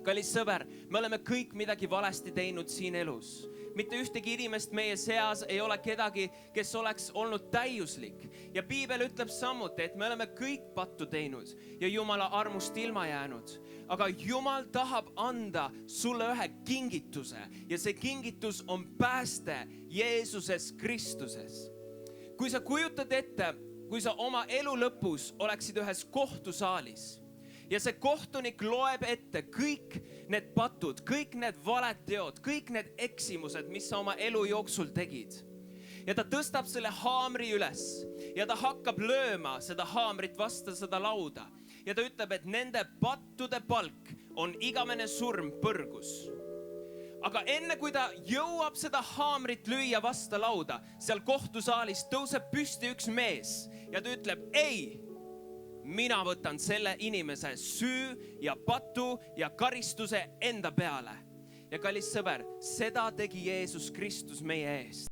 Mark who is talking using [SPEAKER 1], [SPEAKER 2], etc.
[SPEAKER 1] Kallis sõber, me oleme kõik midagi valesti teinud siin elus. Mitte ühtegi inimest meie seas ei ole kedagi, kes oleks olnud täiuslik. Ja piibel ütleb samuti, et me oleme kõik pattu teinud ja Jumala armust ilma jäänud. Aga Jumal tahab anda sulle ühe kingituse ja see kingitus on pääste Jeesuses Kristuses. Kui sa kujutad ette, kui sa oma elu lõpus oleksid ühes kohtusaalis ja see kohtunik loeb ette kõik need patud, kõik need valed teod, kõik need eksimused, mis sa oma elu jooksul tegid. Ja ta tõstab selle haamri üles ja ta hakkab lööma seda haamrit vastu seda lauda. Ja ta ütleb, et nende pattude palk on igavene surm põrgus. Aga enne kui ta jõuab seda haamrit lüüa vastu lauda, seal kohtusaalis tõuseb püsti üks mees ja ta ütleb, ei, mina võtan selle inimese süü ja patu ja karistuse enda peale. Ja kallis sõber, seda tegi Jeesus Kristus meie eest.